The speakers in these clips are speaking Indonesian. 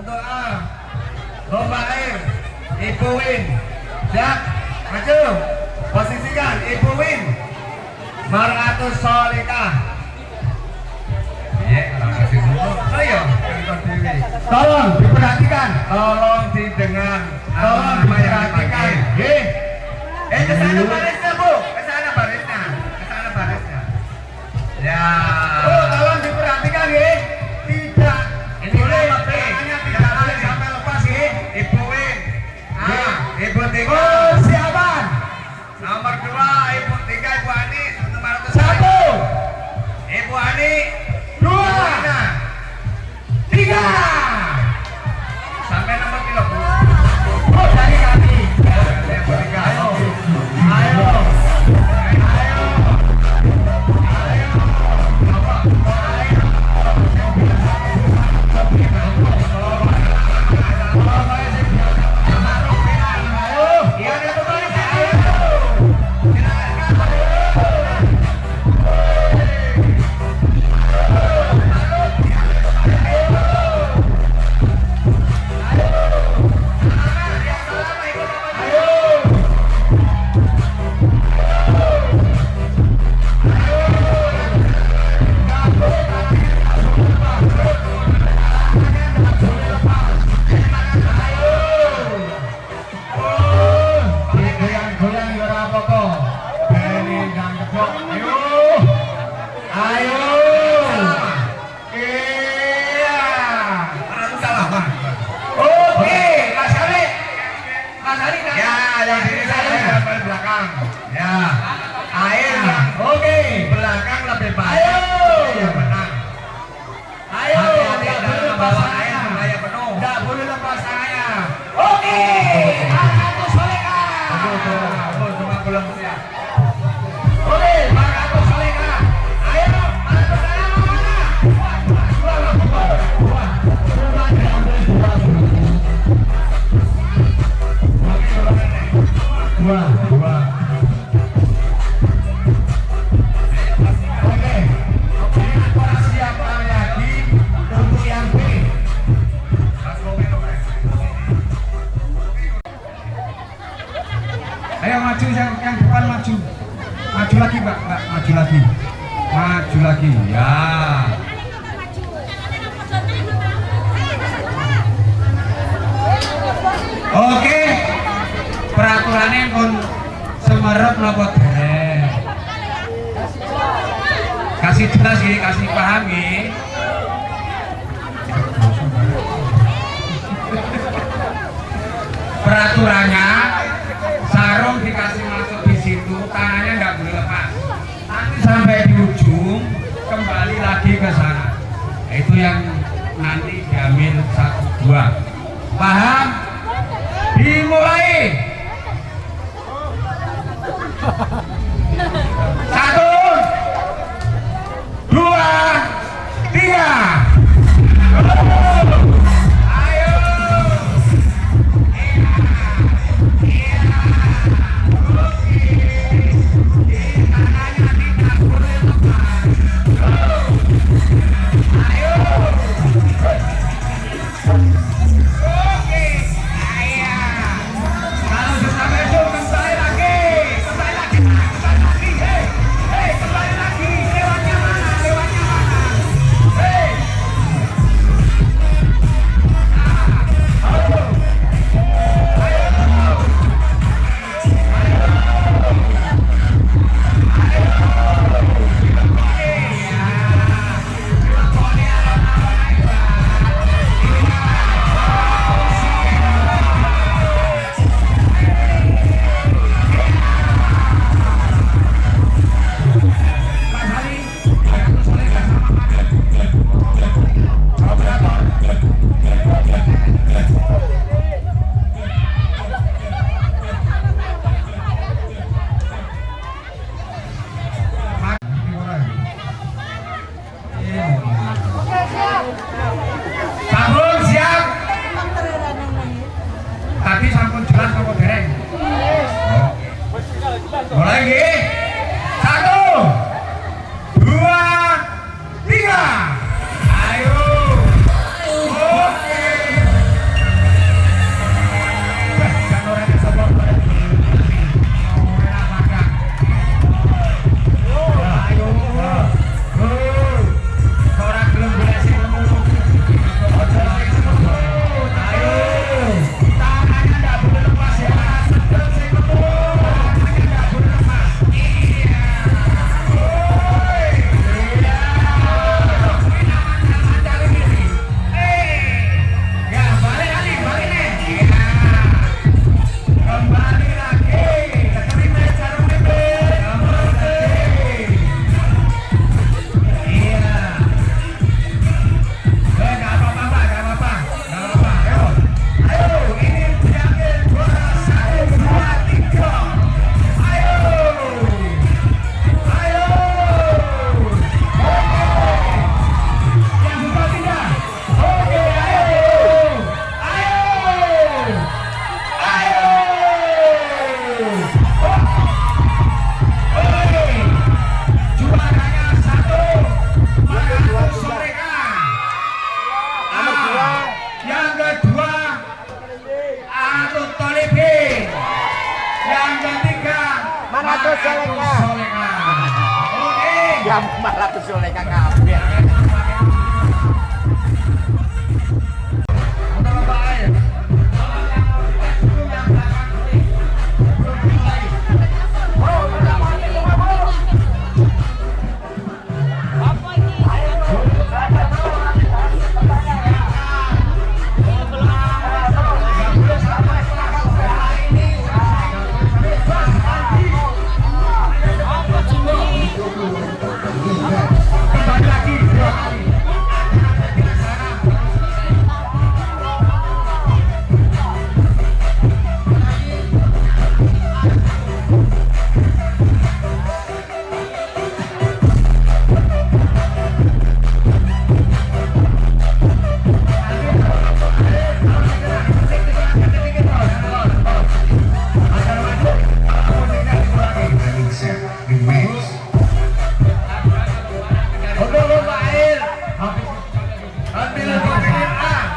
Untuk A, lomba air, Ibu Win. Siap, maju, posisikan Ibu Win. Mar'atus Sholihah. Iya, kalau kasih semua, ayo, tolong diperhatikan, tolong didengar, tolong diperhatikan. Kesana barisnya Bu, kesana barisnya, kesana barisnya. Ya. Oh, tolong diperhatikan ya. Tidak. Ini boleh tangannya tidak boleh sampai lepas ya. Ibu Win. Ibu Tika. Oh, siapa? Nomor 2 Ibu Tika, Ibu Ani. Nomor 1. Ibu Ani. 2. 3. Sampai nomor kilo Bu. Oh, dari kami. Ibu Tika. Ayo. Ayo maju yang depan maju. Maju lagi Mbak, maju lagi. Maju lagi. Ya. Oke. Peraturannya pun semerep napa dereng. Kasih jelas ini, kasih paham nggih. Peraturannya sarung dikasih masuk di situ, tangannya nggak boleh lepas. Nanti sampai di ujung kembali lagi ke sana. Itu yang nanti diambil 1, 2. Paham? Dimulai. 1, 2, 3. Ayo. Oke. nyusul kakak. Kembali lagi 2 kali.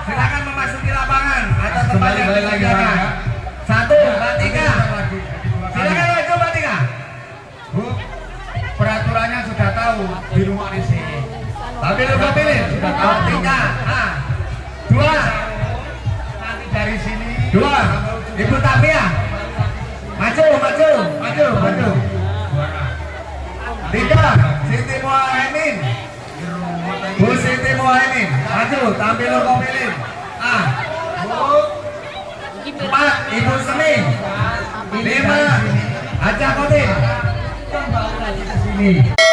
Silakan memasuki lapangan atau tempat yang disediakan. 1, 2, 3. Silakan maju Mbak Tika. Bu, peraturannya sudah tahu di rumah di sini. Tapi lu gak pilih. Sudah tahu. 3. 2. Nanti dari sini 2. Ibu Tamia. Maju. 3. Siti Muhaimin. Bu Siti Muhaimin. Maju. Tampil lo pilih. 4. Ibu Semi. 5. Haja Kodim. kembali lagi ke sini.